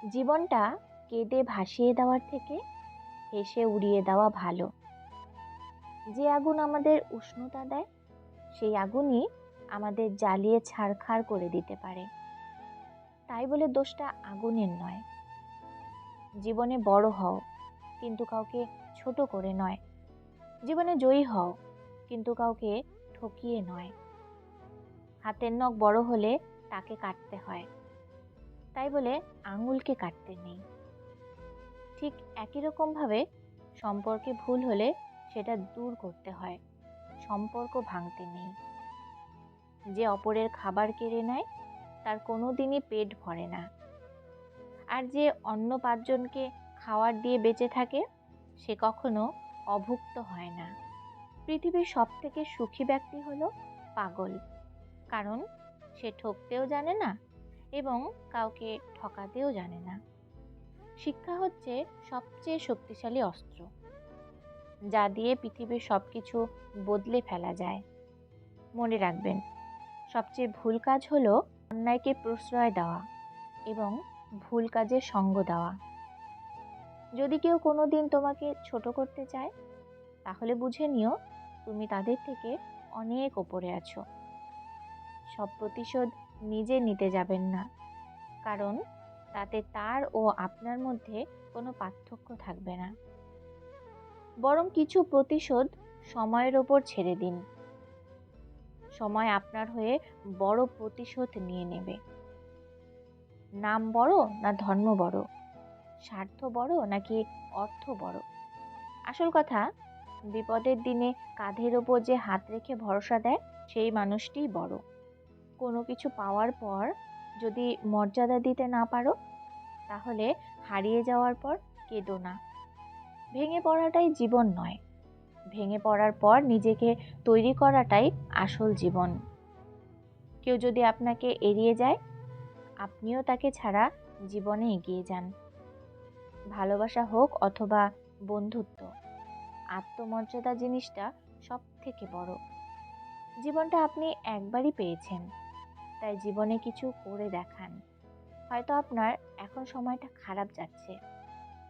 জীবনটা কেঁদে ভাসিয়ে দেওয়ার থেকে হেসে উড়িয়ে দেওয়া ভালো। যে আগুন আমাদের উষ্ণতা দেয়, সেই আগুনই আমাদের জ্বালিয়ে ছারখার করে দিতে পারে। তাই বলে দোষটা আগুনের নয়। জীবনে বড় হও, কিন্তু কাউকে ছোট করে নয়। জীবনে জয়ী হও, কিন্তু কাউকে ঠকিয়ে নয়। হাতের নখ বড় হলে তাকে কাটতে হয়, তাই বলে আঙুলকে কাটতে নেই। ঠিক একই রকমভাবে সম্পর্কে ভুল হলে সেটা দূর করতে হয়, সম্পর্ক ভাঙতে নেই। যে অপরের খাবার কেড়ে নেয় তার কোনো দিনই পেট ভরে না, আর যে অন্য ৫ জনকে খাওয়ার দিয়ে বেঁচে থাকে সে কখনো অভুক্ত হয় না। পৃথিবীর সবথেকে সুখী ব্যক্তি হলো পাগল, কারণ সে ঠকতেও জানে না এবং কাউকে ঠকাতেও জানে না। শিক্ষা হচ্ছে সবচেয়ে শক্তিশালী অস্ত্র, যা দিয়ে পৃথিবীর সবকিছু বদলে ফেলা যায়। মনে রাখবেন, সবচেয়ে ভুল কাজ হলো অন্যায়কে প্রশ্রয় দেওয়া এবং ভুল কাজের সঙ্গ দেওয়া। যদি কেউ কোনোদিন তোমাকে ছোট করতে চায়, তাহলে বুঝে নিও তুমি তাদের থেকে অনেক ওপরে আছো। সব প্রতিশোধ নিজে নিতে যাবেন না, কারণ তাতে তার ও আপনার মধ্যে কোনো পার্থক্য থাকবে না। বরং কিছু প্রতিশোধ সময়ের ওপর ছেড়ে দিন। সময় আপনার হয়ে বড় প্রতিশোধ নিয়ে নেবে। নাম বড় না ধর্ম বড়, স্বার্থ বড় নাকি অর্থ বড়? আসল কথা, বিপদের দিনে কাঁধের ওপর যে হাত রেখে ভরসা দেয় সেই মানুষটিই বড়। কোনো কিছু পাওয়ার পর যদি মর্যাদা দিতে না পারো, তাহলে হারিয়ে যাওয়ার পর কেঁদো না। ভেঙে পড়াটাই জীবন নয়, ভেঙে পড়ার পর নিজেকে তৈরি করাটাই আসল জীবন। কেউ যদি আপনাকে এড়িয়ে যায়, আপনিও তাকে ছাড়া জীবনে এগিয়ে যান। ভালোবাসা হোক অথবা বন্ধুত্ব, আত্মমর্যাদা জিনিসটা সব থেকে বড়। জীবনটা আপনি একবারই পেয়েছেন, তাই জীবনে কিছু করে দেখান। হয়তো আপনার এখন সময়টা খারাপ যাচ্ছে,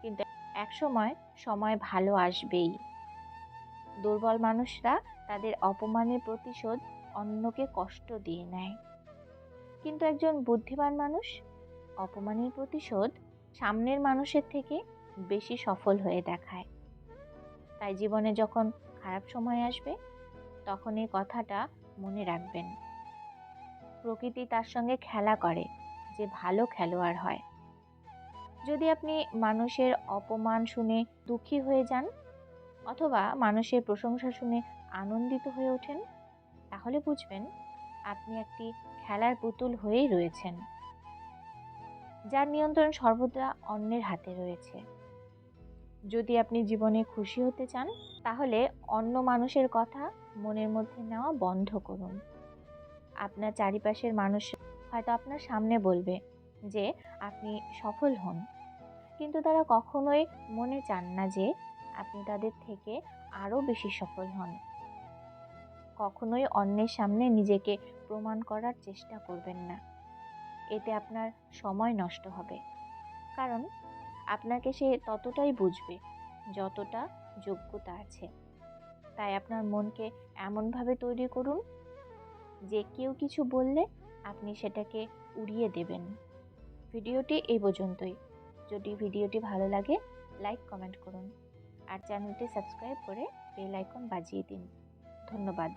কিন্তু এক সময় সময় ভালো আসবেই। দুর্বল মানুষরা তাদের অপমানের প্রতিশোধ অন্যকে কষ্ট দিয়ে নেয়, কিন্তু একজন বুদ্ধিমান মানুষ অপমানের প্রতিশোধ সামনের মানুষের থেকে বেশি সফল হয়ে দেখায়। তাই জীবনে যখন খারাপ সময় আসবে, তখন এই কথাটা মনে রাখবেন। প্রকৃতি তার সঙ্গে খেলা করে যে ভালো খেলোয়াড় হয়। যদি আপনি মানুষের অপমান শুনে দুঃখী হয়ে যান অথবা মানুষের প্রশংসা শুনে আনন্দিত হয়ে ওঠেন, তাহলে বুঝবেন আপনি একটি খেলার পুতুল হয়েই রয়েছেন, যার নিয়ন্ত্রণ সর্বদা অন্যের হাতে রয়েছে। যদি আপনি জীবনে খুশি হতে চান, তাহলে অন্য মানুষের কথা মনের মধ্যে নেওয়া বন্ধ করুন। আপনার চারিপাশের মানুষ হয়তো আপনার সামনে বলবে যে আপনি সফল হন, কিন্তু তারা কখনোই মনে চান না যে আপনি তাদের থেকে আরও বেশি সফল হন। কখনোই অন্যের সামনে নিজেকে প্রমাণ করার চেষ্টা করবেন না, এতে আপনার সময় নষ্ট হবে। কারণ আপনাকে সে ততটাই বুঝবে যতটা যোগ্যতা আছে। তাই আপনার মনকে এমনভাবে তৈরি করুন যে কেউ কিছু বললে আপনি সেটাকে উড়িয়ে দেবেন। ভিডিওটি এই পর্যন্তই। যদি ভিডিওটি ভালো লাগে, লাইক কমেন্ট করুন আর চ্যানেলটি সাবস্ক্রাইব করে বেল আইকন বাজিয়ে দিন। ধন্যবাদ।